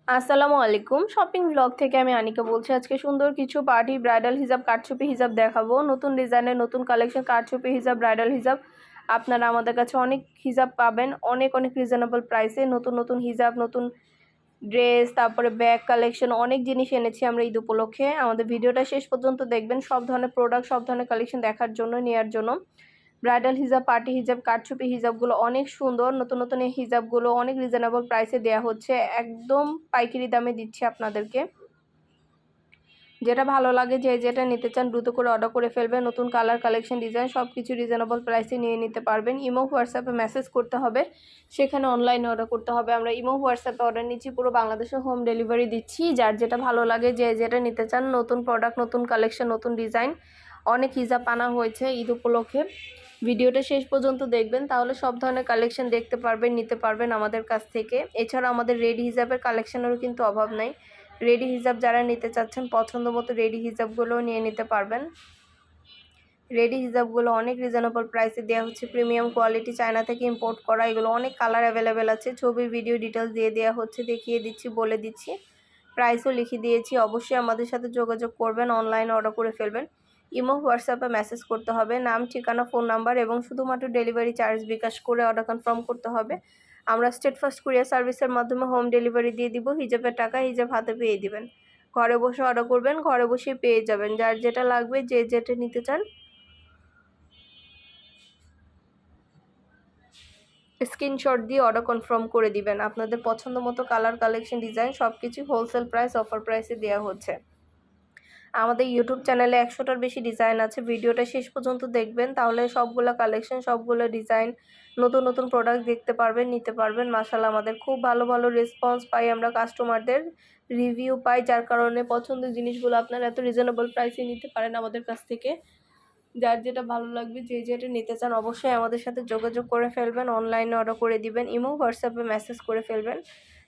আসসালামু আলাইকুম। Shopping blog থেকে আমি আনিকা বলছি। আজকে সুন্দর কিছু পার্টি ব্রাইডাল হিজাব, কারচুপি হিজাব দেখাবো। নতুন ডিজাইনের নতুন কালেকশন কারচুপি হিজাব, ব্রাইডাল হিজাব। আপনারা আমাদের কাছে অনেক হিজাব পাবেন, অনেক অনেক রিজনেবল প্রাইসে। নতুন নতুন হিজাব, নতুন ড্রেস, তারপরে ব্যাগ কালেকশন, অনেক জিনিস এনেছি আমরা ঈদ উপলক্ষে। আমাদের ভিডিওটা শেষ পর্যন্ত দেখবেন, সব ধরনের প্রোডাক্ট, সব ধরনের কালেকশন দেখার জন্য, নেওয়ার জন্য। ব্রাইডাল হিজাব, পার্টি হিজাব, কারচুপি হিজাবগুলো অনেক সুন্দর। নতুন নতুন এই হিজাবগুলো অনেক রিজনেবল প্রাইসে দেওয়া হচ্ছে, একদম পাইকারি দামে দিচ্ছি আপনাদেরকে। যেটা ভালো লাগে, যে যেটা নিতে চান দ্রুত করে অর্ডার করে ফেলবেন। নতুন কালার, কালেকশন, ডিজাইন সব কিছু রিজনেবল প্রাইসে নিয়ে নিতে পারবেন। ইমো হোয়াটসঅ্যাপে মেসেজ করতে হবে, সেখানে অনলাইনে অর্ডার করতে হবে। আমরা ইমো হোয়াটসঅ্যাপে অর্ডার নিচ্ছি, পুরো বাংলাদেশে হোম ডেলিভারি দিচ্ছি। যার যেটা ভালো লাগে, যে যেটা নিতে চান, নতুন প্রোডাক্ট, নতুন কালেকশন, নতুন ডিজাইন, অনেক হিজাব আনা হয়েছে ঈদ উপলক্ষে। ভিডিওটা শেষ পর্যন্ত দেখবেন, তাহলে সব ধরনের কালেকশন দেখতে পারবেন, নিতে পারবেন আমাদের কাছ থেকে। এছাড়া আমাদের রেডি হিজাবের কালেকশনেরও কিন্তু অভাব নাই। রেডি হিজাব যারা নিতে চাচ্ছেন, পছন্দ মতো রেডি হিজাবগুলোও নিয়ে নিতে পারবেন। রেডি হিজাবগুলো অনেক রিজনেবল প্রাইসে দেওয়া হচ্ছে, প্রিমিয়াম কোয়ালিটি, চায়না থেকে ইম্পোর্ট করা। এগুলো অনেক কালার অ্যাভেলেবেল আছে, ছবি, ভিডিও, ডিটেলস দিয়ে দেওয়া হচ্ছে, দেখিয়ে দিচ্ছি, বলে দিচ্ছি, প্রাইসও লিখে দিয়েছি। অবশ্যই আমাদের সাথে যোগাযোগ করবেন, অনলাইনে অর্ডার করে ফেলবেন। ইমো হোয়াটসঅ্যাপে মেসেজ করতে হবে, নাম, ঠিকানা, ফোন নাম্বার এবং শুধুমাত্র ডেলিভারি চার্জ বিকাশ করে অর্ডার কনফার্ম করতে হবে। আমরা স্টেট ফার্স্ট কুরিয়ার সার্ভিসের মাধ্যমে হোম ডেলিভারি দিয়ে দিব। হিজাবের টাকা হিজাব হাতে পেয়ে দিবেন। ঘরে বসে অর্ডার করবেন, ঘরে বসে পেয়ে যাবেন। যার যেটা লাগবে, যে যেটা নিতে চান, স্ক্রিনশট দিয়ে অর্ডার কনফার্ম করে দিবেন। আপনাদের পছন্দ মতো কালার, কালেকশন, ডিজাইন সব কিছু হোলসেল প্রাইস, অফার প্রাইসে দেওয়া হচ্ছে। আমাদের ইউটিউব চ্যানেলে 100টার বেশি ডিজাইন আছে। ভিডিওটা শেষ পর্যন্ত দেখবেন, তাহলে সবগুলো কালেকশন, সবগুলো ডিজাইন, নতুন নতুন প্রোডাক্ট দেখতে পারবেন, নিতে পারবেন। মাশাআল্লাহ, আমাদের খুব ভালো ভালো রেসপন্স পাই আমরা, কাস্টমারদের রিভিউ পাই, যার কারণে পছন্দের জিনিসগুলো আপনারা এত রিজনেবল প্রাইসে নিতে পারেন আমাদের কাছ থেকে। যার যেটা ভালো লাগবে, যে যেটা নিতে চান, অবশ্যই আমাদের সাথে যোগাযোগ করে ফেলবেন, অনলাইনে অর্ডার করে দিবেন। ইমো হোয়াটসঅ্যাপে মেসেজ করে ফেলবেন,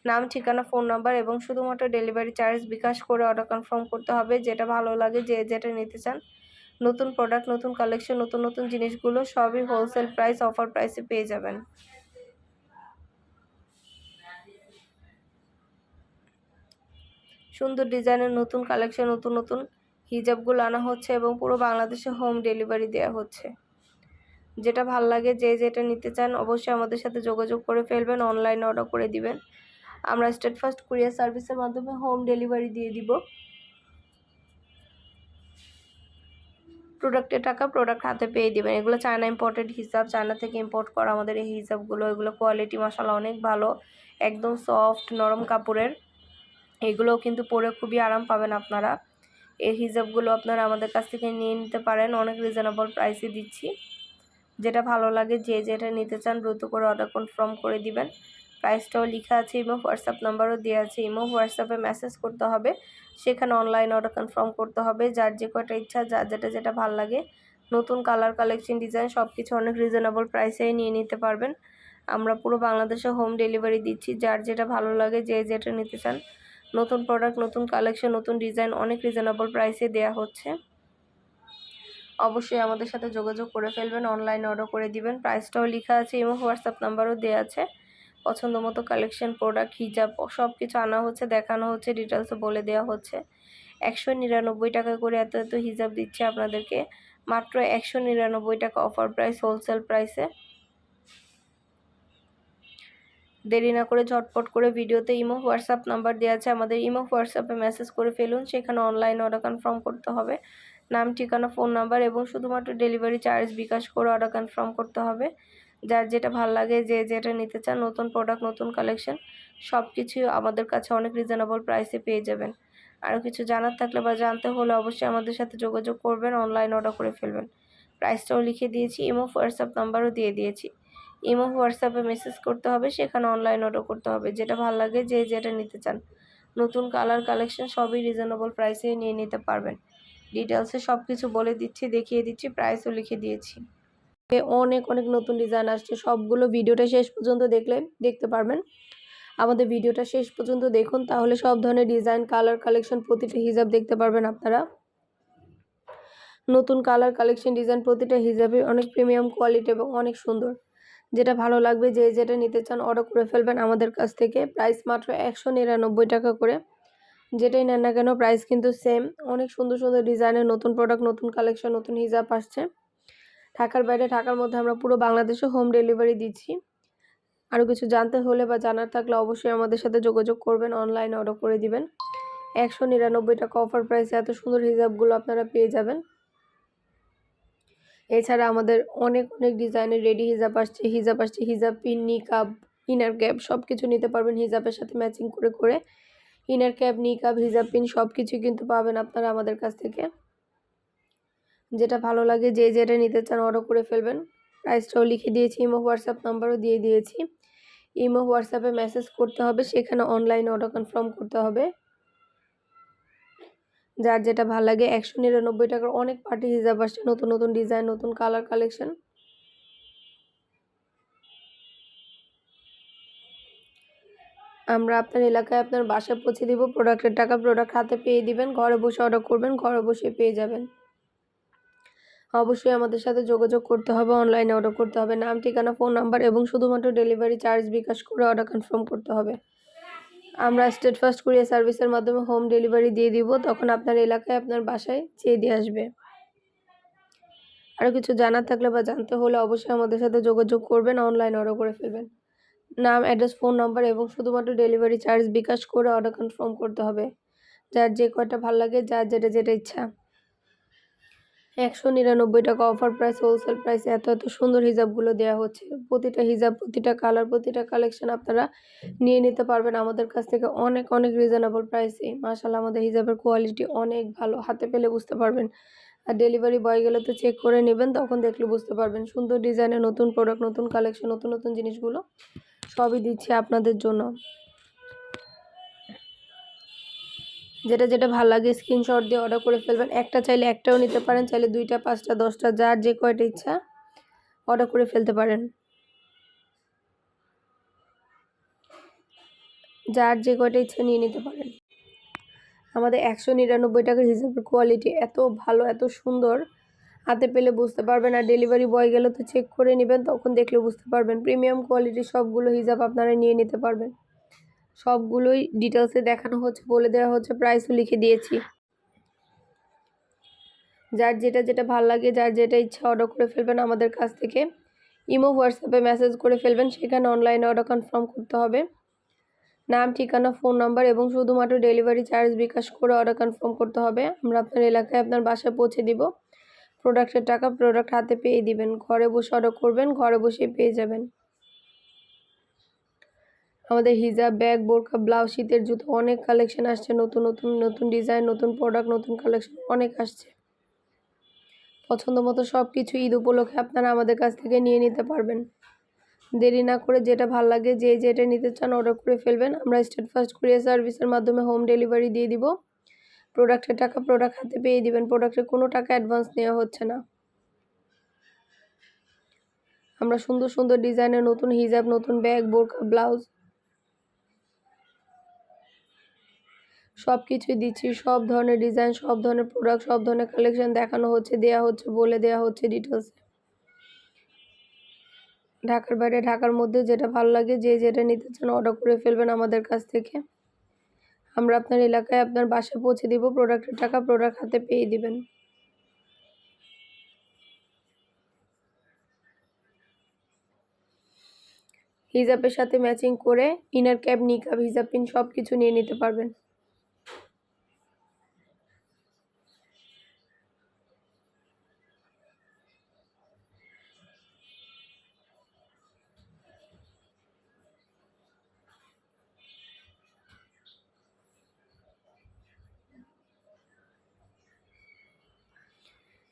নাম, ঠিকানা, ফোন নাম্বার এবং শুধুমাত্র ডেলিভারি চার্জ বিকাশ করে অর্ডার কনফার্ম করতে হবে। যেটা ভালো লাগে, যে যেটা নিতে চান, নতুন প্রোডাক্ট, নতুন কালেকশন, নতুন নতুন জিনিসগুলো সবই হোলসেল প্রাইস, অফার প্রাইসে পেয়ে যাবেন। সুন্দর ডিজাইনের নতুন কালেকশন, নতুন নতুন হিজাবগুলো আনা হচ্ছে এবং পুরো বাংলাদেশে হোম ডেলিভারি দেওয়া হচ্ছে। যেটা ভাল লাগে, যে যেটা নিতে চান, অবশ্যই আমাদের সাথে যোগাযোগ করে ফেলবেন, অনলাইনে অর্ডার করে দিবেন। আমরা স্টেট ফার্স্ট কুরিয়ার সার্ভিসের মাধ্যমে হোম ডেলিভারি দিয়ে দিব। প্রোডাক্টের টাকা প্রোডাক্ট হাতে পেয়ে দিবেন। এগুলো চায়না ইম্পোর্টেড হিসাব, চায়না থেকে ইম্পোর্ট করা আমাদের এই হিসাবগুলো। এগুলো কোয়ালিটি মাশাআল্লাহ অনেক ভালো, একদম সফট নরম কাপড়ের। এগুলোও কিন্তু পরে খুবই আরাম পাবেন আপনারা। এই হিজাবগুলো আপনারা আমাদের কাছ থেকে নিয়ে নিতে পারেন, অনেক রিজনেবল প্রাইসে দিচ্ছি। যেটা ভালো লাগে, যে যেটা নিতে চান, দ্রুত করে অর্ডার কনফার্ম করে দিবেন। প্রাইসটাও লেখা আছে, ইমো হোয়াটসঅ্যাপ নাম্বারও দেওয়া আছে। ইমো হোয়াটসঅ্যাপে মেসেজ করতে হবে, সেখানে অনলাইন অর্ডার কনফার্ম করতে হবে। যার যে কয়টা ইচ্ছা, যার যেটা যেটা ভালো লাগে, নতুন কালার, কালেকশন, ডিজাইন সব কিছু অনেক রিজনেবল প্রাইসেই নিয়ে নিতে পারবেন। আমরা পুরো বাংলাদেশে হোম ডেলিভারি দিচ্ছি। যার যেটা ভালো লাগে, যে যেটা নিতে চান, নতুন প্রোডাক্ট, নতুন কালেকশন, নতুন ডিজাইন অনেক রিজনেবল প্রাইসে দেওয়া হচ্ছে। অবশ্যই আমাদের সাথে যোগাযোগ করে ফেলবেন, অনলাইনে অর্ডার করে দিবেন। প্রাইসটাও লেখা আছে, ইমো হোয়াটসঅ্যাপ নাম্বারও দেওয়া আছে। পছন্দ মতো কালেকশন, প্রোডাক্ট, হিজাব সব কিছু আনা হচ্ছে, দেখানো হচ্ছে, ডিটেলসও বলে দেওয়া হচ্ছে। 199 টাকা করে এত এত হিজাব দিচ্ছে আপনাদেরকে, মাত্র 199 টাকা অফার প্রাইস, হোলসেল প্রাইসে। দেরি না করে ঝটপট করে ভিডিওতে ইমো হোয়াটসঅ্যাপ নাম্বার দেওয়া আছে, আমাদের ইমো হোয়াটসঅ্যাপে মেসেজ করে ফেলুন, সেখানে অনলাইন অর্ডার কনফার্ম করতে হবে। নাম, ঠিকানা, ফোন নাম্বার এবং শুধুমাত্র ডেলিভারি চার্জ বিকাশ করে অর্ডার কনফার্ম করতে হবে। যার যেটা ভালো লাগে, যে যেটা নিতে চান, নতুন প্রোডাক্ট, নতুন কালেকশন সব কিছু আমাদের কাছে অনেক রিজনেবল প্রাইসে পেয়ে যাবেন। আরও কিছু জানার থাকলে বা জানতে হলে অবশ্যই আমাদের সাথে যোগাযোগ করবেন, অনলাইন অর্ডার করে ফেলবেন। প্রাইসটাও লিখে দিয়েছি, ইমো হোয়াটসঅ্যাপ নাম্বারও দিয়ে দিয়েছি। ইমো হোয়াটসঅ্যাপে মেসেজ করতে হবে, সেখানে অনলাইন অর্ডার করতে হবে। যেটা ভালো লাগে, যে যেটা নিতে চান, নতুন কালার, কালেকশন সবই রিজনেবল প্রাইসে নিয়ে নিতে পারবেন। ডিটেলসে সব কিছু বলে দিচ্ছি, দেখিয়ে দিচ্ছি, প্রাইসও লিখে দিয়েছি। অনেক অনেক নতুন ডিজাইন আসছে, সবগুলো ভিডিওটা শেষ পর্যন্ত দেখলে দেখতে পারবেন। আমাদের ভিডিওটা শেষ পর্যন্ত দেখুন, তাহলে সব ধরনের ডিজাইন, কালার, কালেকশন, প্রতিটা হিজাব দেখতে পারবেন আপনারা। নতুন কালার, কালেকশন, ডিজাইন প্রতিটা হিজাবে অনেক প্রিমিয়াম কোয়ালিটি এবং অনেক সুন্দর। যেটা ভালো লাগবে যে যেটা নিতে চান অর্ডার করে ফেলবেন আমাদের কাছ থেকে। প্রাইস মাত্র 199 টাকা করে। যেটাই নেন না কেন প্রাইস কিন্তু সেম। অনেক সুন্দর সুন্দর ডিজাইনের নতুন প্রোডাক্ট, নতুন কালেকশন, নতুন হিজাব আসছে। ঢাকার বাইরে, ঢাকার মধ্যে আমরা পুরো বাংলাদেশে হোম ডেলিভারি দিচ্ছি। আরও কিছু জানতে হলে বা জানার থাকলে অবশ্যই আমাদের সাথে যোগাযোগ করবেন, অনলাইনে অর্ডার করে দিবেন। 199 টাকা অফার প্রাইসে এত সুন্দর হিজাবগুলো আপনারা পেয়ে যাবেন। এছাড়া আমাদের অনেক ডিজাইনের রেডি হিজাব আসছে, হিজাব পিন, নিকাব, ইনার ক্যাপ সব কিছু নিতে পারবেন হিজাবের সাথে ম্যাচিং করে। ইনার ক্যাপ, নিকাব, হিজাব পিন সব কিছুই কিন্তু পাবেন আপনারা আমাদের কাছ থেকে। যেটা ভালো লাগে যে যেটা নিতে চান অর্ডার করে ফেলবেন। প্রাইসটাও লিখে দিয়েছি, ইমো হোয়াটসঅ্যাপ নাম্বারও দিয়ে দিয়েছি। ইমো হোয়াটসঅ্যাপে মেসেজ করতে হবে, সেখানে অনলাইনে অর্ডার কনফার্ম করতে হবে। যার যেটা ভালো লাগে। 199 টাকার অনেক পার্টি হিজাব আসছে, নতুন নতুন ডিজাইন, নতুন কালার কালেকশন। আমরা আপনার এলাকায় আপনার বাসায় পৌঁছে দিব। প্রোডাক্টের টাকা প্রোডাক্ট হাতে পেয়ে দিবেন। ঘরে বসে অর্ডার করবেন, ঘরে বসে পেয়ে যাবেন। অবশ্যই আমাদের সাথে যোগাযোগ করতে হবে, অনলাইনে অর্ডার করতে হবে। নাম, ঠিকানা, ফোন নাম্বার এবং শুধুমাত্র ডেলিভারি চার্জ বিকাশ করে অর্ডার কনফার্ম করতে হবে। আমরা স্টেট ফার্স্ট কুরিয়ার সার্ভিসের মাধ্যমে হোম ডেলিভারি দিয়ে দিব, তখন আপনার এলাকায় আপনার বাসায় চেয়ে দিয়ে আসবে। আরও কিছু জানার থাকলে বা জানতে হলে অবশ্যই আমাদের সাথে যোগাযোগ করবেন, অনলাইনে অর্ডার করে ফেলবেন। নাম, অ্যাড্রেস, ফোন নাম্বার এবং শুধুমাত্র ডেলিভারি চার্জ বিকাশ করে অর্ডার কনফার্ম করতে হবে। যার যে কয়টা ভালো লাগে, যার যেটা ইচ্ছা। 199 টাকা অফার প্রাইস, হোলসেল প্রাইসে এত সুন্দর হিজাবগুলো দেওয়া হচ্ছে। প্রতিটা হিজাব, প্রতিটা কালার, প্রতিটা কালেকশন আপনারা নিয়ে নিতে পারবেন আমাদের কাছ থেকে অনেক রিজনেবল প্রাইসে। মাশাআল্লাহ, আমাদের হিজাবের কোয়ালিটি অনেক ভালো, হাতে পেলে বুঝতে পারবেন। আর ডেলিভারি বয় গেলে তো চেক করে নেবেন, তখন দেখলে বুঝতে পারবেন। সুন্দর ডিজাইনের নতুন প্রোডাক্ট, নতুন কালেকশন, নতুন জিনিসগুলো সবই দিচ্ছি আপনাদের জন্য। যেটা ভালো লাগে স্ক্রিনশট দিয়ে অর্ডার করে ফেলবেন। একটা চাইলে একটাও নিতে পারেন, চাইলে 2টা, 5টা, 10টা, যার যে কয়টা ইচ্ছা অর্ডার করে ফেলতে পারেন। যার যে কয়টা ইচ্ছা নিয়ে নিতে পারেন। আমাদের 199 টাকার হিজাবের কোয়ালিটি এত ভালো, এত সুন্দর, হাতে পেলে বুঝতে পারবেন। আর ডেলিভারি বয় গেলে তো চেক করে নেবেন, তখন দেখলে বুঝতে পারবেন। প্রিমিয়াম কোয়ালিটির সবগুলো হিজাব আপনারা নিয়ে নিতে পারবেন। সবগুলোই ডিটেলসে দেখানো হচ্ছে, বলে দেওয়া হচ্ছে, প্রাইসও লিখে দিয়েছি। যার যেটা ভালো লাগে, যার যেটা ইচ্ছা অর্ডার করে ফেলবেন আমাদের কাছ থেকে। ইমো হোয়াটসঅ্যাপে মেসেজ করে ফেলবেন, সেখানে অনলাইনে অর্ডার কনফার্ম করতে হবে। নাম, ঠিকানা, ফোন নাম্বার এবং শুধুমাত্র ডেলিভারি চার্জ বিকাশ করে অর্ডার কনফার্ম করতে হবে। আমরা আপনার এলাকায় আপনার বাসায় পৌঁছে দিব। প্রোডাক্টের টাকা প্রোডাক্ট হাতে পেয়ে দিবেন। ঘরে বসে অর্ডার করবেন, ঘরে বসেই পেয়ে যাবেন। আমাদের হিজাব, ব্যাগ, বোরকা, ব্লাউজ, শীতের জুতো অনেক কালেকশন আসছে, নতুন ডিজাইন, নতুন প্রোডাক্ট, নতুন কালেকশন অনেক আসছে। পছন্দ মতো সব কিছু ঈদ উপলক্ষে আপনারা আমাদের কাছ থেকে নিয়ে নিতে পারবেন। দেরি না করে যেটা ভালো লাগে, যে যেটা নিতে চান অর্ডার করে ফেলবেন। আমরা স্টেট ফার্স্ট কুরিয়ার সার্ভিসের মাধ্যমে হোম ডেলিভারি দিয়ে দিব। প্রোডাক্টের টাকা প্রোডাক্ট হাতে পেয়ে দিবেন। প্রোডাক্টের কোনো টাকা অ্যাডভান্স নেওয়া হচ্ছে না। আমরা সুন্দর ডিজাইনের নতুন হিজাব, নতুন ব্যাগ, বোরকা, ব্লাউজ সব কিছুই দিচ্ছি। সব ধরনের ডিজাইন, সব ধরনের প্রোডাক্ট, সব ধরনের কালেকশন দেখানো হচ্ছে, দেওয়া হচ্ছে, বলে দেওয়া হচ্ছে ডিটেলসে। ঢাকার বাইরে, ঢাকার মধ্যে যেটা ভালো লাগে, যে যেটা নিতে চান অর্ডার করে ফেলবেন আমাদের কাছ থেকে। আমরা আপনার এলাকায় আপনার বাসায় পৌঁছে দিব। প্রোডাক্টের টাকা প্রোডাক্ট হাতে পেয়ে দিবেন। হিজাবের সাথে ম্যাচিং করে ইনার ক্যাপ, নিকাব, হিজাব পিন সব কিছু নিয়ে নিতে পারবেন।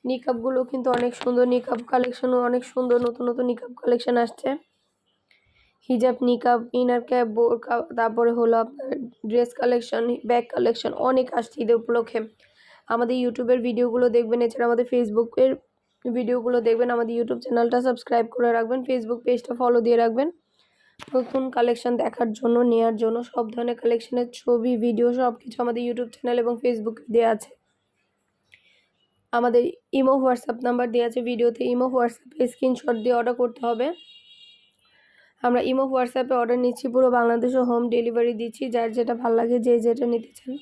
নিকাবগুলো কিন্তু অনেক সুন্দর, নিকাব কালেকশনও অনেক সুন্দর, নতুন নিকাব কালেকশন আসছে। হিজাব, নিকাব, ইনার ক্যাপ, বোরকা, তারপরে হলো আপনার ড্রেস কালেকশন, ব্যাগ কালেকশন অনেক আসছে ঈদ উপলক্ষে। আমাদের ইউটিউবের ভিডিওগুলো দেখবেন, এছাড়া আমাদের ফেসবুকের ভিডিওগুলো দেখবেন। আমাদের ইউটিউব চ্যানেলটা সাবস্ক্রাইব করে রাখবেন, ফেসবুক পেজটা ফলো দিয়ে রাখবেন। নতুন কালেকশন দেখার জন্য, নেওয়ার জন্য সব ধরনের কালেকশনের ছবি, ভিডিও সব কিছু আমাদের ইউটিউব চ্যানেল এবং ফেসবুকে দেওয়া আছে। আমাদের ইমো হোয়াটসঅ্যাপ নাম্বার দেওয়া আছে ভিডিওতে। ইমো হোয়াটসঅ্যাপে স্ক্রিনশট দিয়ে অর্ডার করতে হবে। আমরা ইমো হোয়াটসঅ্যাপে অর্ডার নিচ্ছি, পুরো বাংলাদেশে হোম ডেলিভারি দিচ্ছি। যার যেটা ভালো লাগে, যে যেটা নিতে চান,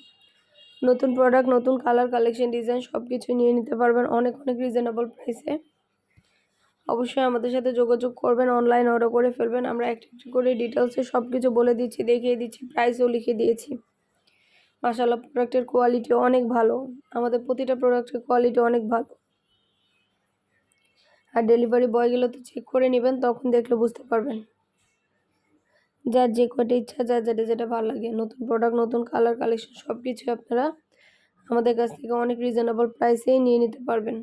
নতুন প্রোডাক্ট, নতুন কালার, কালেকশন, ডিজাইন সব কিছু নিয়ে নিতে পারবেন অনেক রিজনেবল প্রাইসে। অবশ্যই আমাদের সাথে যোগাযোগ করবেন, অনলাইন অর্ডার করে ফেলবেন। আমরা একটু একটু করে ডিটেলসে সব কিছু বলে দিচ্ছি, দেখিয়ে দিচ্ছি, প্রাইসও লিখে দিয়েছি। মাশাআল্লাহ, প্রোডাক্টের কোয়ালিটি অনেক ভালো, আমাদের প্রতিটা প্রোডাক্টের কোয়ালিটি অনেক ভালো। আর ডেলিভারি বয়গুলো তো চেক করে নেবেন, তখন দেখলে বুঝতে পারবেন। যার যে কয়টা ইচ্ছা, যার যেটা ভালো লাগে, নতুন প্রোডাক্ট, নতুন কালার, কালেকশন সব কিছু আপনারা আমাদের কাছ থেকে অনেক রিজনেবল প্রাইসেই নিয়ে নিতে পারবেন।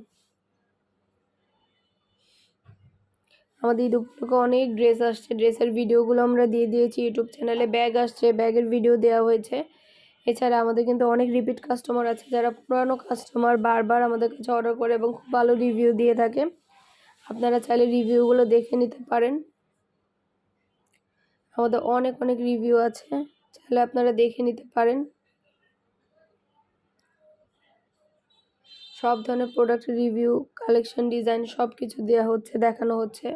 আমাদের ঈদ উপলক্ষে অনেক ড্রেস আসছে, ড্রেসের ভিডিওগুলো আমরা দিয়ে দিয়েছি ইউটিউব চ্যানেলে। ব্যাগ আসছে, ব্যাগের ভিডিও দেওয়া হয়েছে। এছাড়া আমাদের কিন্তু অনেক রিপিট কাস্টমার আছে, যারা পুরানো কাস্টমার বারবার আমাদের কাছে অর্ডার করে এবং খুব ভালো রিভিউ দিয়ে থাকে। আপনারা চাইলে রিভিউগুলো দেখে নিতে পারেন, আমাদের অনেক রিভিউ আছে, চাইলে আপনারা দেখে নিতে পারেন। সব ধরনের প্রোডাক্ট রিভিউ, কালেকশন, ডিজাইন সব কিছু দেওয়া হচ্ছে, দেখানো হচ্ছে।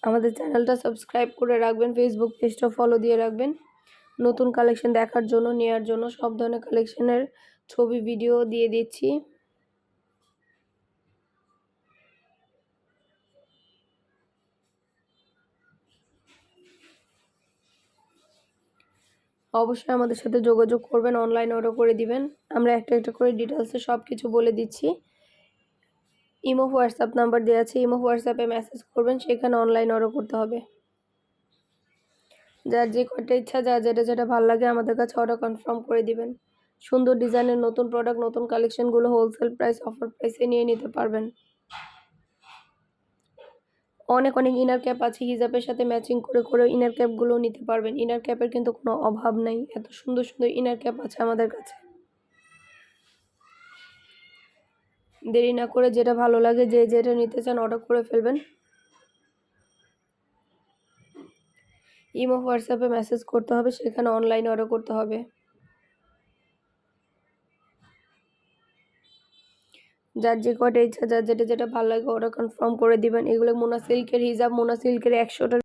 আমাদের চ্যানেলটা সাবস্ক্রাইব করে রাখবেন, ফেসবুক পেজটা ফলো দিয়ে রাখবেন। নতুন কালেকশন দেখার জন্য, নেওয়ার জন্য সব ধরনের কালেকশনের ছবি, ভিডিও দিয়ে দিচ্ছি। অবশ্যই আমাদের সাথে যোগাযোগ করবেন, অনলাইন অর্ডার করে দিবেন। আমরা একটা একটা করে ডিটেলসে সব কিছু বলে দিচ্ছি। ইমো হোয়াটসঅ্যাপ নাম্বার দেওয়া আছে, ইমো হোয়াটসঅ্যাপে মেসেজ করবেন, সেখানে অনলাইন অর্ডার করতে হবে। যার যে কয়টা ইচ্ছা, যার যেটা ভালো লাগে আমাদের কাছে অর্ডার কনফার্ম করে দিবেন। সুন্দর ডিজাইনের নতুন প্রোডাক্ট, নতুন কালেকশনগুলো হোলসেল প্রাইস, অফার প্রাইসে নিয়ে নিতে পারবেন। অনেক ইনার ক্যাপ আছে, হিজাবের সাথে ম্যাচিং করে ইনার ক্যাপগুলো নিতে পারবেন। ইনার ক্যাপের কিন্তু কোনো অভাব নাই, এত সুন্দর সুন্দর ইনার ক্যাপ আছে আমাদের কাছে। দেরি না করে যেটা ভালো লাগে, যে যেটা নিতে চান অর্ডার করে ফেলবেন। ইমো হোয়াটসঅ্যাপে মেসেজ করতে হবে, সেখানে অনলাইন অর্ডার করতে হবে। যার যে কয়টা ইচ্ছা, যার যেটা ভালো লাগে অর্ডার কনফার্ম করে দিবেন। এগুলো মোনা সিল্কের হিজাব, মোনা সিল্কের 100টা